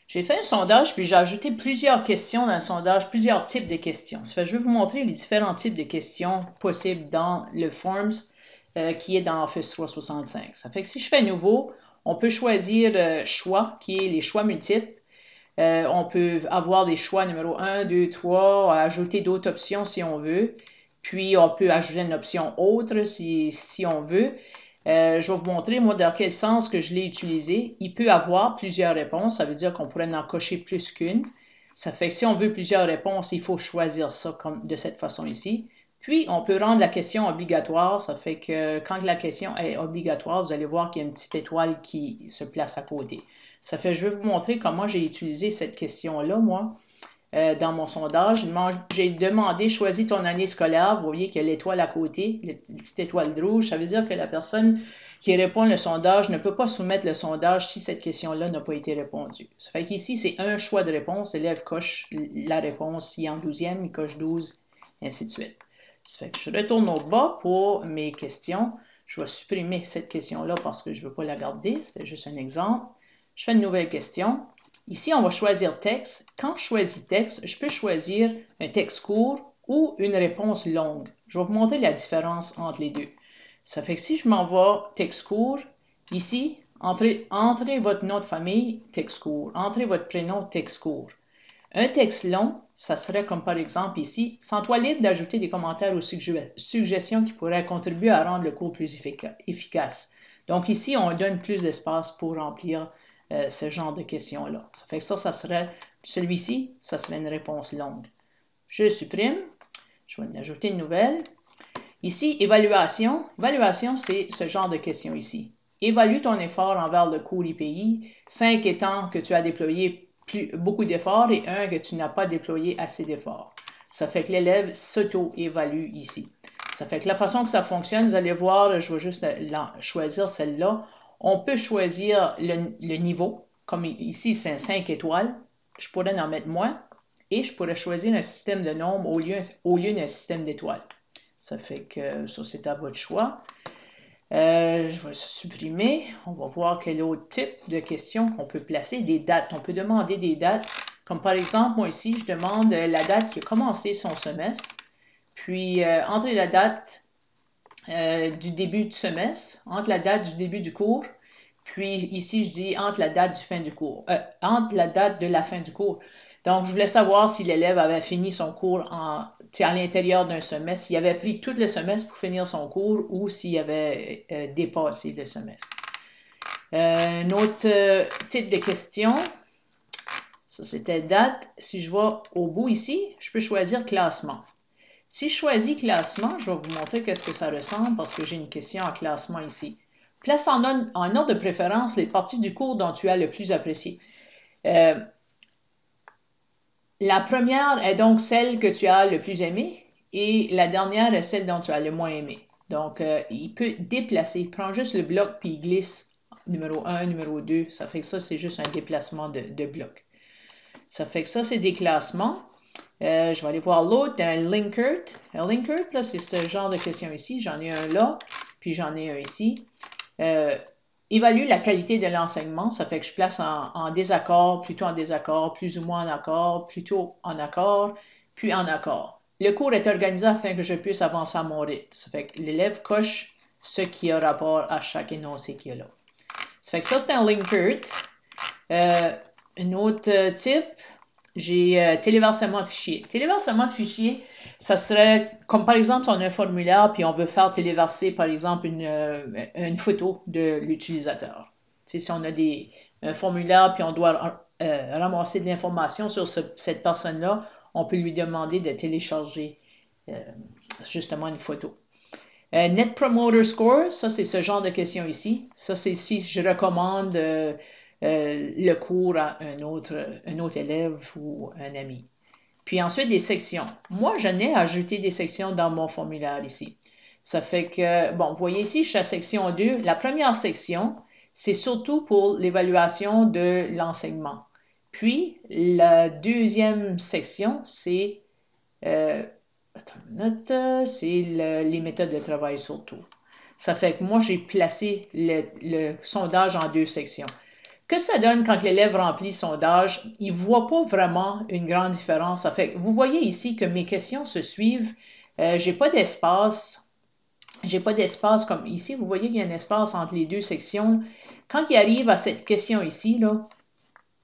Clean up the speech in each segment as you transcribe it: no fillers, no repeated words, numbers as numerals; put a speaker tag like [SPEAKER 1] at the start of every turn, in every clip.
[SPEAKER 1] J'ai fait un sondage, puis j'ai ajouté plusieurs questions dans le sondage, plusieurs types de questions. Ça fait que je vais vous montrer les différents types de questions possibles dans le Forms qui est dans Office 365. Ça fait que si je fais nouveau, on peut choisir choix, qui est les choix multiples. On peut avoir des choix numéro 1, 2, 3, ajouter d'autres options si on veut. Puis on peut ajouter une option autre si on veut. Je vais vous montrer, moi, dans quel sens que je l'ai utilisé. Il peut avoir plusieurs réponses. Ça veut dire qu'on pourrait en cocher plus qu'une. Ça fait que si on veut plusieurs réponses, il faut choisir ça comme de cette façon ici. Puis, on peut rendre la question obligatoire. Ça fait que quand la question est obligatoire, vous allez voir qu'il y a une petite étoile qui se place à côté. Ça fait que je vais vous montrer comment j'ai utilisé cette question-là, moi, dans mon sondage. J'ai demandé choisis ton année scolaire. Vous voyez qu'il y a l'étoile à côté, la petite étoile rouge. Ça veut dire que la personne qui répond le sondage ne peut pas soumettre le sondage si cette question-là n'a pas été répondue. Ça fait qu'ici, c'est un choix de réponse. L'élève coche la réponse. S'il est en 12e, il coche 12, et ainsi de suite. Ça fait que je retourne au bas pour mes questions. Je vais supprimer cette question-là parce que je ne veux pas la garder. C'était juste un exemple. Je fais une nouvelle question. Ici, on va choisir texte. Quand je choisis texte, je peux choisir un texte court ou une réponse longue. Je vais vous montrer la différence entre les deux. Ça fait que si je m'envoie texte court, ici, entrez votre nom de famille, texte court. Entrez votre prénom, texte court. Un texte long, ça serait comme par exemple ici, sens-toi libre d'ajouter des commentaires ou suggestions qui pourraient contribuer à rendre le cours plus efficace. Donc ici, on donne plus d'espace pour remplir ce genre de questions-là. Ça fait que ça serait, celui-ci, ça serait une réponse longue. Je supprime, je vais en ajouter une nouvelle. Ici, évaluation. Évaluation, c'est ce genre de question ici. Évalue ton effort envers le cours IPI, 5 étant que tu as déployé beaucoup d'efforts et 1 que tu n'as pas déployé assez d'efforts. Ça fait que l'élève s'auto-évalue ici. Ça fait que la façon que ça fonctionne, vous allez voir, je vais juste choisir celle-là. On peut choisir le niveau, comme ici c'est un 5 étoiles. Je pourrais en mettre moins et je pourrais choisir un système de nombres au lieu d'un système d'étoiles. Ça fait que ça, c'est à votre choix. Je vais supprimer. On va voir quel autre type de questions qu'on peut placer. Des dates. On peut demander des dates. Comme par exemple, moi ici, je demande la date qui a commencé son semestre. Puis, entre la date du début du semestre, entre la date du début du cours. Puis ici, je dis entre la date du fin du cours. Entre la date de la fin du cours. Donc, je voulais savoir si l'élève avait fini son cours à l'intérieur d'un semestre, s'il avait pris tout le semestre pour finir son cours ou s'il avait dépassé le semestre. Un autre type de question, ça c'était date. Si je vais au bout ici, je peux choisir classement. Si je choisis classement, je vais vous montrer qu'est-ce que ça ressemble parce que j'ai une question en classement ici. Place en ordre de préférence les parties du cours dont tu as le plus apprécié. La première est donc celle que tu as le plus aimée et la dernière est celle dont tu as le moins aimé. Donc, il peut déplacer. Il prend juste le bloc puis il glisse numéro 1, numéro 2. Ça fait que ça, c'est juste un déplacement de bloc. Ça fait que ça, c'est des classements. Je vais aller voir l'autre, un Linkert. Un Linkert, là, c'est ce genre de question ici. J'en ai un là, puis j'en ai un ici. Évalue la qualité de l'enseignement. Ça fait que je place en désaccord, plutôt en désaccord, plus ou moins en accord, plutôt en accord, puis en accord. Le cours est organisé afin que je puisse avancer à mon rythme. Ça fait que l'élève coche ce qui a rapport à chaque énoncé qu'il y a là. Ça fait que ça, c'est un Linkert. Un autre type, j'ai téléversement de fichiers. Téléversement de fichiers, ça serait comme par exemple si on a un formulaire puis on veut faire téléverser par exemple une photo de l'utilisateur. Si on a un formulaire puis on doit ramasser de l'information sur cette personne-là, on peut lui demander de télécharger justement une photo. Net Promoter Score, ça c'est ce genre de question ici. Ça c'est si je recommande le cours à un autre élève ou un ami. Puis ensuite, des sections. Moi, je n'ai ajouté des sections dans mon formulaire ici. Ça fait que, bon, vous voyez ici, je suis à section 2. La première section, c'est surtout pour l'évaluation de l'enseignement. Puis, la deuxième section, c'est les méthodes de travail surtout. Ça fait que moi, j'ai placé le sondage en deux sections. Que ça donne quand l'élève remplit le sondage? Il ne voit pas vraiment une grande différence. Ça fait, vous voyez ici que mes questions se suivent. J'ai pas d'espace. J'ai pas d'espace comme ici. Vous voyez qu'il y a un espace entre les deux sections. Quand il arrive à cette question ici, là,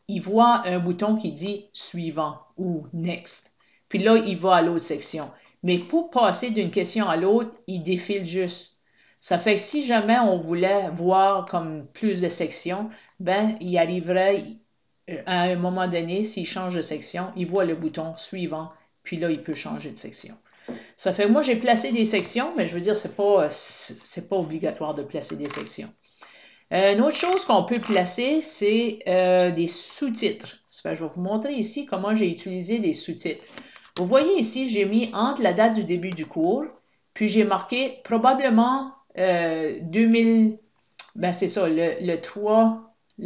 [SPEAKER 1] il voit un bouton qui dit suivant ou next. Puis là, il va à l'autre section. Mais pour passer d'une question à l'autre, il défile juste. Ça fait que si jamais on voulait voir comme plus de sections, ben, il arriverait à un moment donné, s'il change de section, il voit le bouton suivant, puis là, il peut changer de section. Ça fait que moi, j'ai placé des sections, mais je veux dire, c'est pas obligatoire de placer des sections. Une autre chose qu'on peut placer, c'est des sous-titres. Je vais vous montrer ici comment j'ai utilisé les sous-titres. Vous voyez ici, j'ai mis entre la date du début du cours, puis j'ai marqué probablement 2000, ben c'est ça, le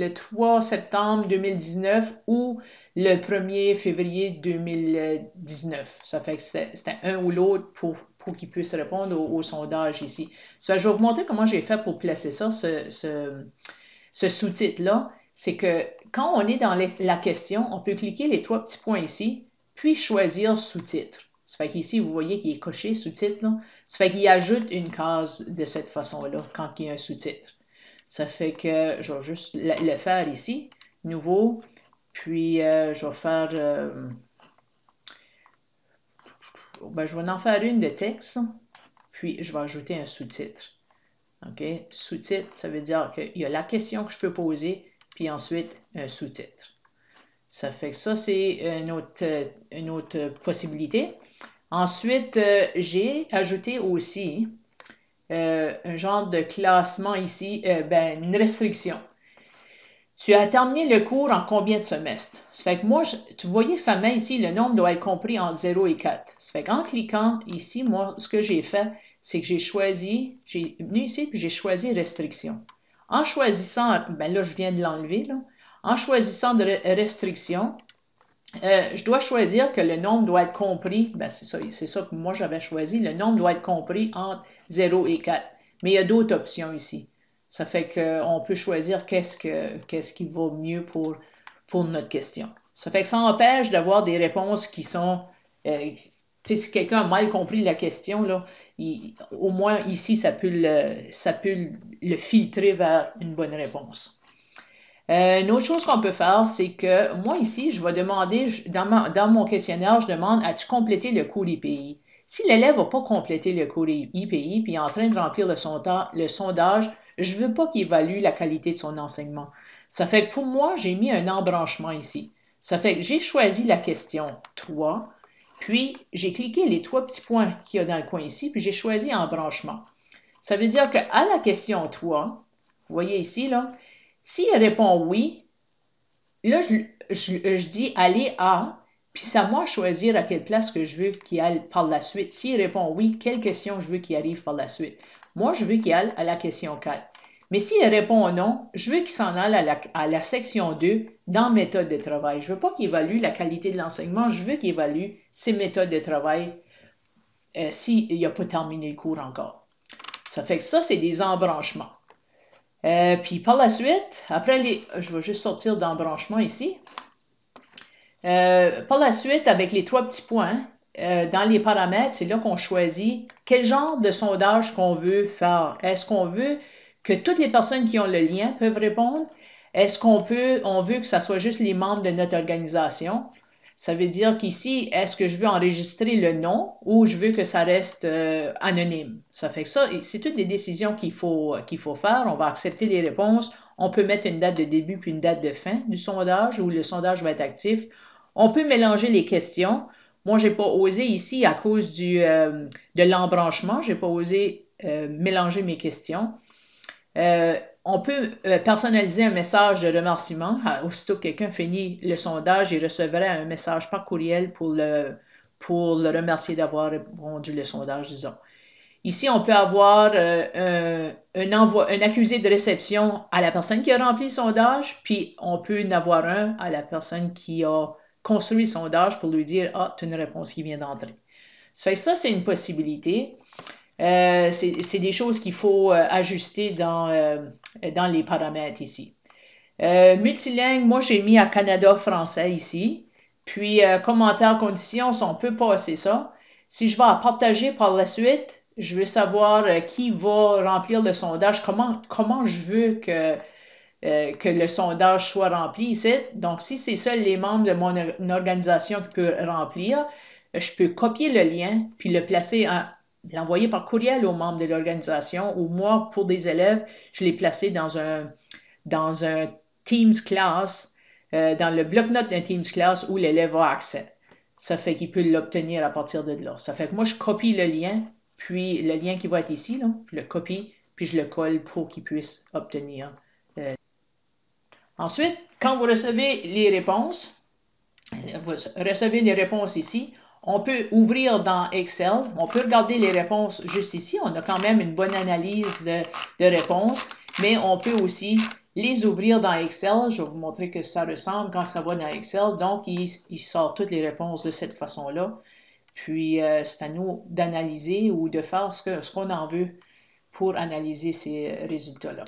[SPEAKER 1] 3 septembre 2019 ou le 1er février 2019. Ça fait que c'était un ou l'autre pour qu'ils puissent répondre au sondage ici. Je vais vous montrer comment j'ai fait pour placer ça, ce sous-titre-là. C'est que quand on est dans la question, on peut cliquer les trois petits points ici, puis choisir sous-titre. Ça fait qu'ici, vous voyez qu'il est coché sous-titre. Ça fait qu'il ajoute une case de cette façon-là quand il y a un sous-titre. Ça fait que je vais juste le faire ici, nouveau, puis je vais faire, je vais en faire une de texte, puis je vais ajouter un sous-titre. OK? Sous-titre, ça veut dire qu'il y a la question que je peux poser, puis ensuite un sous-titre. Ça fait que ça, c'est une autre possibilité. Ensuite, j'ai ajouté aussi un genre de classement ici, une restriction. Tu as terminé le cours en combien de semestres? Ça fait que moi, tu voyais que ça met ici, le nombre doit être compris entre 0 et 4. Ça fait qu'en cliquant ici, moi, ce que j'ai fait, c'est que j'ai venu ici, puis j'ai choisi restriction. En choisissant, ben là, je viens de l'enlever, là. En choisissant de restriction, je dois choisir que le nombre doit être compris, ben c'est ça que moi j'avais choisi, le nombre doit être compris entre 0 et 4. Mais il y a d'autres options ici. Ça fait qu'on peut choisir qu'est-ce qui va mieux pour notre question. Ça fait que ça empêche d'avoir des réponses qui sont... si quelqu'un a mal compris la question, là, au moins ici, ça peut le filtrer vers une bonne réponse. Une autre chose qu'on peut faire, c'est que moi ici, je vais demander, dans mon questionnaire, je demande, as-tu complété le cours IPI? Si l'élève n'a pas complété le cours IPI puis est en train de remplir le sondage, je ne veux pas qu'il évalue la qualité de son enseignement. Ça fait que pour moi, j'ai mis un embranchement ici. Ça fait que j'ai choisi la question 3, puis j'ai cliqué les trois petits points qu'il y a dans le coin ici, puis j'ai choisi embranchement. Ça veut dire qu'à la question 3, vous voyez ici, là, s'il répond oui, là, je dis aller à, puis c'est à moi de choisir à quelle place que je veux qu'il aille par la suite. S'il répond oui, quelle question je veux qu'il arrive par la suite. Moi, je veux qu'il aille à la question 4. Mais s'il répond non, je veux qu'il s'en aille à la section 2 dans méthode de travail. Je ne veux pas qu'il évalue la qualité de l'enseignement, je veux qu'il évalue ses méthodes de travail s'il n'a pas terminé le cours encore. Ça fait que ça, c'est des embranchements. Puis par la suite, après je vais juste sortir d'embranchement ici. Par la suite, avec les trois petits points, dans les paramètres, c'est là qu'on choisit quel genre de sondage qu'on veut faire. Est-ce qu'on veut que toutes les personnes qui ont le lien peuvent répondre? Est-ce on veut que ce soit juste les membres de notre organisation? Ça veut dire qu'ici, est-ce que je veux enregistrer le nom ou je veux que ça reste anonyme? Ça fait que ça, c'est toutes des décisions qu'il faut faire. On va accepter les réponses. On peut mettre une date de début puis une date de fin du sondage où le sondage va être actif. On peut mélanger les questions. Moi, je n'ai pas osé ici à cause de l'embranchement. Je n'ai pas osé mélanger mes questions. On peut personnaliser un message de remerciement. Aussitôt que quelqu'un finit le sondage, il recevrait un message par courriel pour le remercier d'avoir répondu le sondage, disons. Ici, on peut avoir un accusé de réception à la personne qui a rempli le sondage, puis on peut en avoir un à la personne qui a construit le sondage pour lui dire « Ah, tu as une réponse qui vient d'entrer ». Ça, c'est une possibilité. C'est des choses qu'il faut ajuster dans les paramètres ici. Multilingue, moi j'ai mis à Canada français ici. Puis commentaires, conditions, on peut passer ça. Si je vais à partager par la suite, je veux savoir qui va remplir le sondage, comment je veux que le sondage soit rempli ici. Donc, si c'est seuls les membres de mon organisation qui peuvent remplir, je peux copier le lien puis l'envoyer par courriel aux membres de l'organisation ou moi, pour des élèves, je l'ai placé dans un Teams class, dans le bloc-notes d'un Teams class où l'élève a accès. Ça fait qu'il peut l'obtenir à partir de là. Ça fait que moi, je copie le lien, puis le lien qui va être ici, là, je le copie, puis je le colle pour qu'il puisse obtenir. Ensuite, quand vous recevez les réponses, vous recevez les réponses ici, on peut ouvrir dans Excel, on peut regarder les réponses juste ici, on a quand même une bonne analyse de réponses, mais on peut aussi les ouvrir dans Excel. Je vais vous montrer que ça ressemble quand ça va dans Excel. Donc, il sort toutes les réponses de cette façon-là. Puis, c'est à nous d'analyser ou de faire ce qu'on en veut pour analyser ces résultats-là.